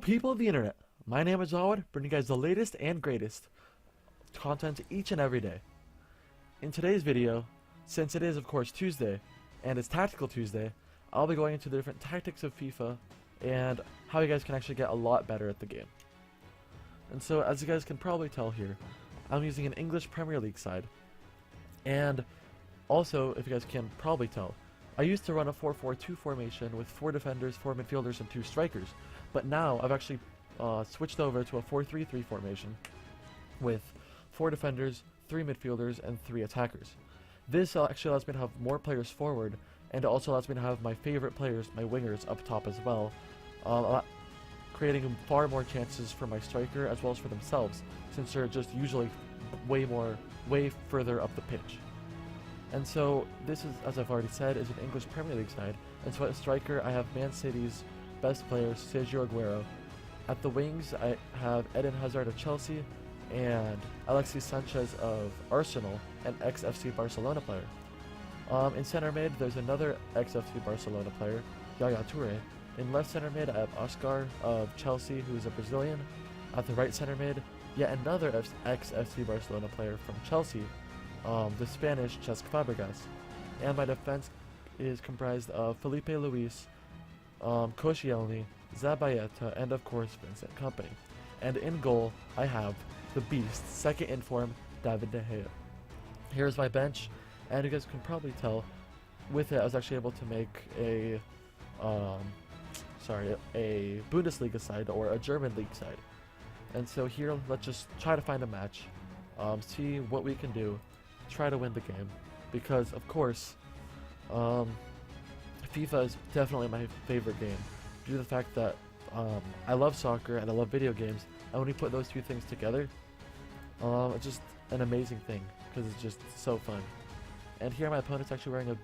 people of the internet, my name is Awad, bringing you guys the latest and greatest content each and every day. In today's video, since it is of course Tuesday, and it's Tactical Tuesday, I'll be going into the different tactics of FIFA, and how you guys can actually get a lot better at the game. And so, as you guys can probably tell here, I'm using an English Premier League side, and also, if you guys can probably tell, I used to run a 4-4-2 formation with 4 defenders, 4 midfielders, and 2 strikers. But now I've actually switched over to a 4-3-3 formation with 4 defenders, 3 midfielders, and 3 attackers. This actually allows me to have more players forward, and it also allows me to have my favorite players, my wingers, up top as well, creating far more chances for my striker as well as for themselves, since they're just usually way further up the pitch. And so this is, as I've already said, is an English Premier League side. And so at striker, I have Man City's best player, Sergio Aguero. At the wings, I have Eden Hazard of Chelsea and Alexis Sanchez of Arsenal, an ex-FC Barcelona player. In center mid, there's another ex-FC Barcelona player, Yaya Toure. In left center mid, I have Oscar of Chelsea, who is a Brazilian. At the right center mid, yet another ex-FC Barcelona player from Chelsea, the Spanish Cesc Fabregas. And my defense is comprised of Felipe Luis, Koscielny, Zabaleta, and of course Vincent Kompany. And in goal, I have the beast, second in form, David De Gea. Here's my bench, and you guys can probably tell, with it I was actually able to make a Bundesliga side, or a German league side. And so here, let's just try to find a match, see what we can do, try to win the game, because of course FIFA is definitely my favorite game due to the fact that I love soccer and I love video games, and when you put those two things together, it's just an amazing thing because it's just so fun. And here my opponent's actually wearing a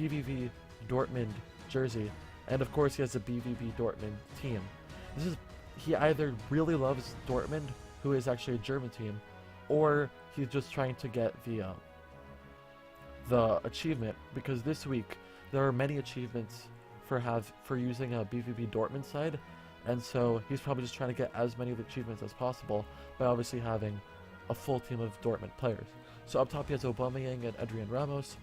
BVB Dortmund jersey, and of course he has a BVB Dortmund team. He either really loves Dortmund, who is actually a German team, or he's just trying to get the achievement, because this week there are many achievements for using a BVB Dortmund side, and so he's probably just trying to get as many of the achievements as possible by obviously having a full team of Dortmund players. So up top he has Aubameyang and Adrian Ramos,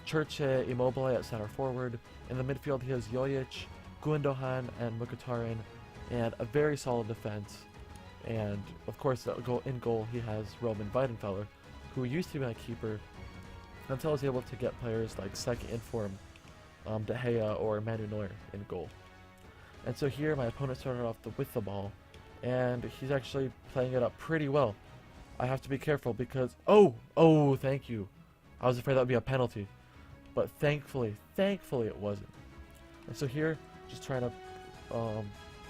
Churche, Immobile at center forward. In the midfield he has Jojic, Gundogan, and Mkhitaryan, and a very solid defense. And of course in goal he has Roman Weidenfeller, who used to be my keeper until I was able to get players like second in form, De Gea or Manu Neuer in goal. And so here my opponent started off with the ball, and he's actually playing it up pretty well. I have to be careful because oh thank you, I was afraid that would be a penalty, but thankfully it wasn't. And so here, just trying to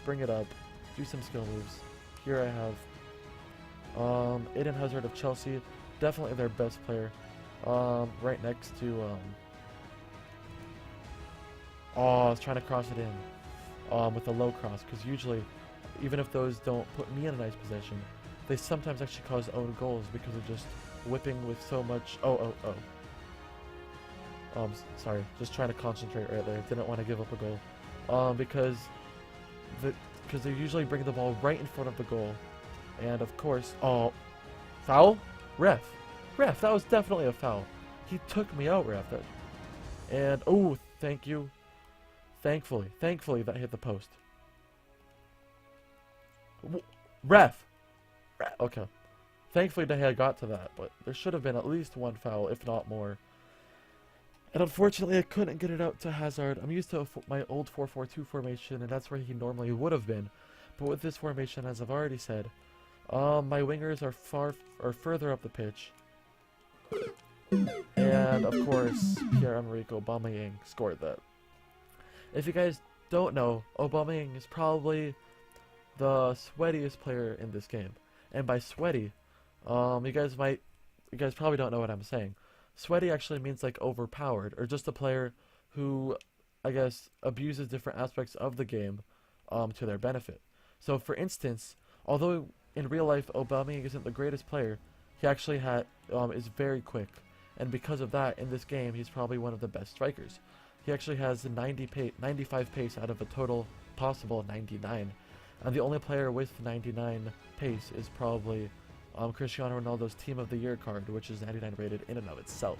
bring it up, do some skill moves. Here I have Eden Hazard of Chelsea, definitely their best player, right next to I was trying to cross it in with a low cross, because usually, even if those don't put me in a nice position, they sometimes actually cause own goals because of just whipping with so much sorry, just trying to concentrate right there, didn't want to give up a goal, because they usually bring the ball right in front of the goal. And of course, foul? Ref, that was definitely a foul. He took me out, ref. And thank you. Thankfully that hit the post. Ref. Okay. Thankfully De Gea got to that, but there should have been at least one foul, if not more. And unfortunately I couldn't get it out to Hazard. I'm used to my old 4-4-2 formation, and that's where he normally would have been. But with this formation, as I've already said, my wingers are further up the pitch, and of course Pierre-Emerick Aubameyang scored that. If you guys don't know, Aubameyang is probably the sweatiest player in this game, and by sweaty, you guys probably don't know what I'm saying. Sweaty actually means like overpowered, or just a player who, I guess, abuses different aspects of the game to their benefit. So for instance, although in real life Aubameyang isn't the greatest player, he actually is very quick, and because of that, in this game he's probably one of the best strikers. He actually has a 95 pace out of a total possible 99. And the only player with 99 pace is probably Cristiano Ronaldo's Team of the Year card, which is 99 rated in and of itself.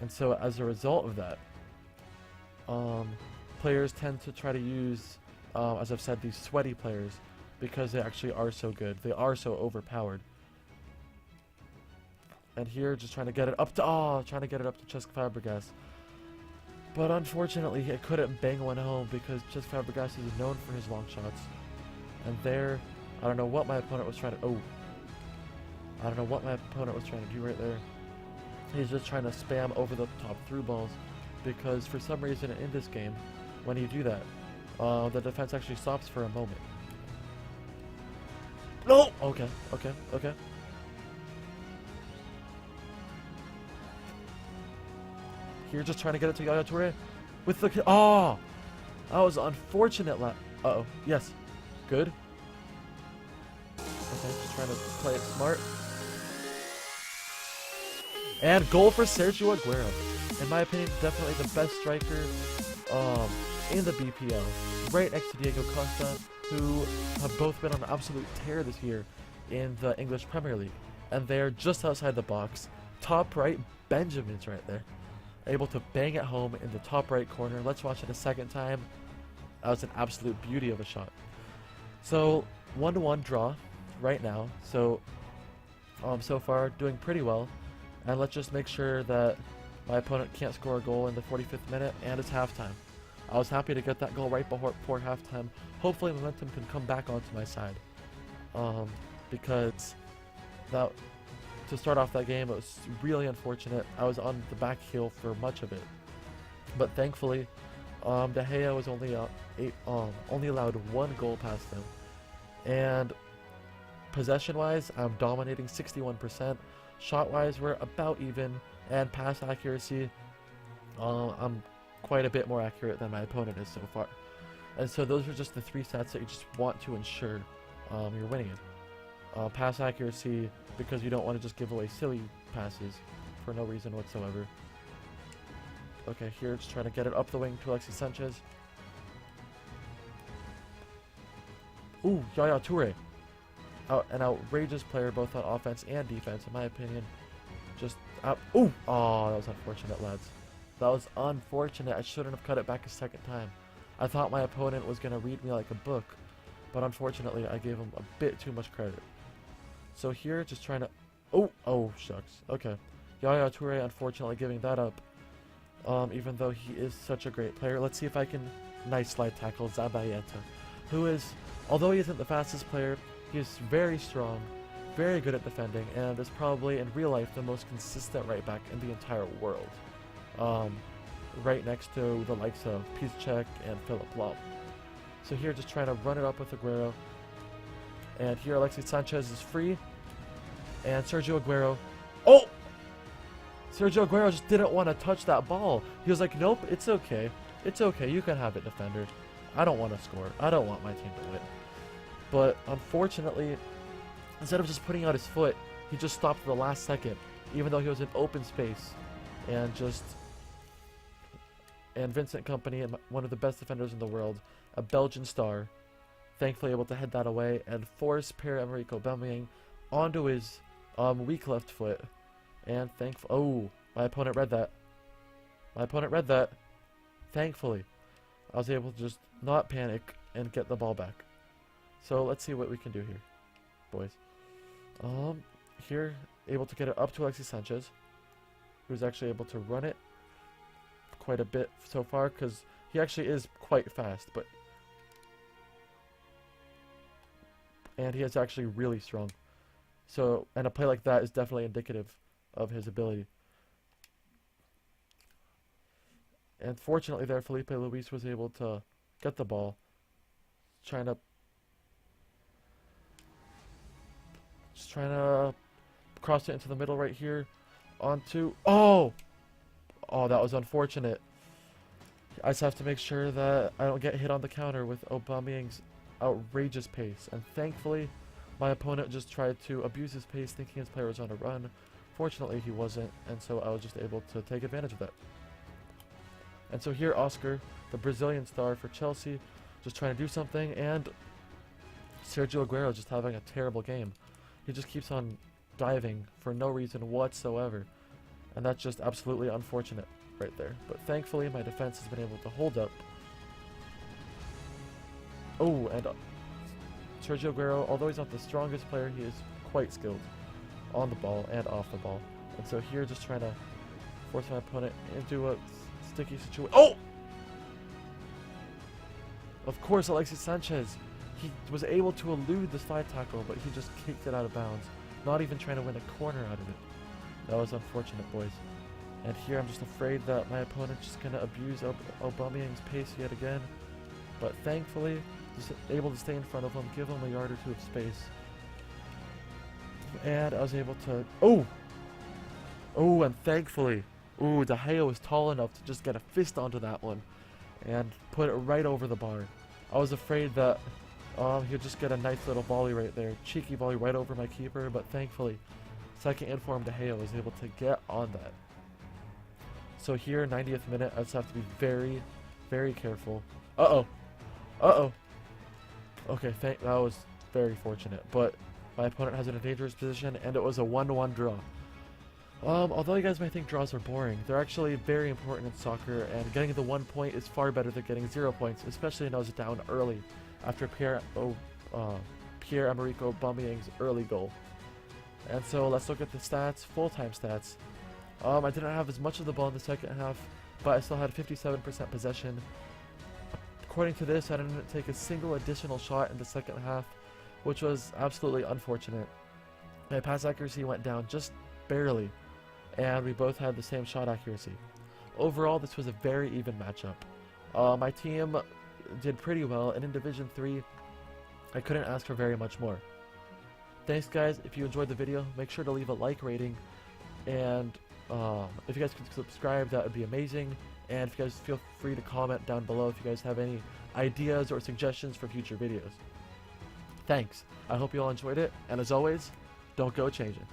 And so as a result of that, players tend to try to use, as I've said, these sweaty players because they actually are so good. They are so overpowered. And here, just trying to get it up to, Cesc Fabregas. But unfortunately, he couldn't bang one home because Cesc Fabregas is known for his long shots. And there, I don't know what my opponent was trying to, I don't know what my opponent was trying to do right there. He's just trying to spam over the top through balls because for some reason in this game, when you do that, the defense actually stops for a moment. No! Okay. Here, just trying to get it to Yaya Toure with the... Oh! That was unfortunate. Uh-oh. Yes. Good. Okay, just trying to play it smart. And goal for Sergio Aguero. In my opinion, definitely the best striker in the BPL. Right next to Diego Costa, who have both been on an absolute tear this year in the English Premier League. And they're just outside the box. Top right, Benjamin's right there. Able to bang it home in the top right corner. Let's watch it a second time. That was an absolute beauty of a shot. So 1-1 draw right now. So so far doing pretty well. And let's just make sure that my opponent can't score a goal in the 45th minute, and it's halftime. I was happy to get that goal right before halftime. Hopefully momentum can come back onto my side. Because that, to start off that game, it was really unfortunate. I was on the back heel for much of it. But thankfully, De Gea was only allowed one goal past him. And possession-wise, I'm dominating 61%. Shot-wise, we're about even. And pass accuracy, I'm quite a bit more accurate than my opponent is so far. And so those are just the three stats that you just want to ensure you're winning in. Pass accuracy, because you don't want to just give away silly passes for no reason whatsoever. Okay, here, just trying to get it up the wing to Alexis Sanchez. Ooh, Yaya Toure. An outrageous player both on offense and defense, in my opinion. Just up. Ooh! Oh, that was unfortunate, lads. That was unfortunate. I shouldn't have cut it back a second time. I thought my opponent was going to read me like a book, but unfortunately, I gave him a bit too much credit. So here, just trying to... Oh, shucks. Okay. Yaya Toure, unfortunately, giving that up. Even though he is such a great player. Let's see if I can... Nice slide tackle, Zabayeta. Who is... Although he isn't the fastest player, he is very strong, very good at defending, and is probably, in real life, the most consistent right back in the entire world. Right next to the likes of Piszczek and Philip Lahm. So here, just trying to run it up with Aguero. And here, Alexis Sanchez is free. And Sergio Aguero... Oh! Sergio Aguero just didn't want to touch that ball. He was like, nope, it's okay. It's okay, you can have it, defender. I don't want to score. I don't want my team to win. But unfortunately, instead of just putting out his foot, he just stopped at the last second, even though he was in open space. And Vincent Kompany, one of the best defenders in the world, a Belgian star, thankfully able to head that away and force Pierre-Emerick Aubameyang onto his weak left foot. And oh, my opponent read that. Thankfully, I was able to just not panic and get the ball back. So let's see what we can do here, boys. Here, able to get it up to Alexis Sanchez, who's actually able to run it quite a bit so far, because he actually is quite fast, and he is actually really strong. So, and a play like that is definitely indicative of his ability. And fortunately there, Felipe Luis was able to get the ball, trying to cross it into the middle right here, onto... Oh, that was unfortunate. I just have to make sure that I don't get hit on the counter with Aubameyang's outrageous pace. And thankfully, my opponent just tried to abuse his pace, thinking his player was on a run. Fortunately, he wasn't, and so I was just able to take advantage of that. And so here Oscar, the Brazilian star for Chelsea, just trying to do something, and Sergio Aguero just having a terrible game. He just keeps on diving for no reason whatsoever. And that's just absolutely unfortunate right there. But thankfully my defense has been able to hold up. Oh, and Sergio Aguero, although he's not the strongest player, he is quite skilled on the ball and off the ball. And so here just trying to force my opponent into a sticky situation. Oh! Of course, Alexis Sanchez. He was able to elude the slide tackle, but he just kicked it out of bounds. Not even trying to win a corner out of it. That was unfortunate, boys. And here I'm just afraid that my opponent's just going to abuse Aubameyang's pace yet again. But thankfully, just able to stay in front of him, give him a yard or two of space. And I was able to... Oh! Oh, and thankfully, De Gea was tall enough to just get a fist onto that one and put it right over the bar. I was afraid that he'd just get a nice little volley right there. Cheeky volley right over my keeper, but thankfully, second inform De Gea was able to get on that. So here, 90th minute, I just have to be very, very careful. Uh-oh. Uh-oh. Okay, that was very fortunate, but my opponent has it in a dangerous position, and it was a 1-1 draw. Although you guys might think draws are boring, they're actually very important in soccer, and getting the 1 point is far better than getting 0 points, especially when I was down early after Pierre-Emerick Aubameyang's early goal. And so let's look at the stats, full-time stats. I didn't have as much of the ball in the second half, but I still had 57% possession. According to this, I didn't take a single additional shot in the second half, which was absolutely unfortunate. My pass accuracy went down just barely, and we both had the same shot accuracy. Overall, this was a very even matchup. My team did pretty well, and in Division 3, I couldn't ask for very much more. Thanks guys. If you enjoyed the video, make sure to leave a like rating, and if you guys could subscribe, that would be amazing. And if you guys feel free to comment down below if you guys have any ideas or suggestions for future videos. Thanks. I hope you all enjoyed it, and as always, don't go changing.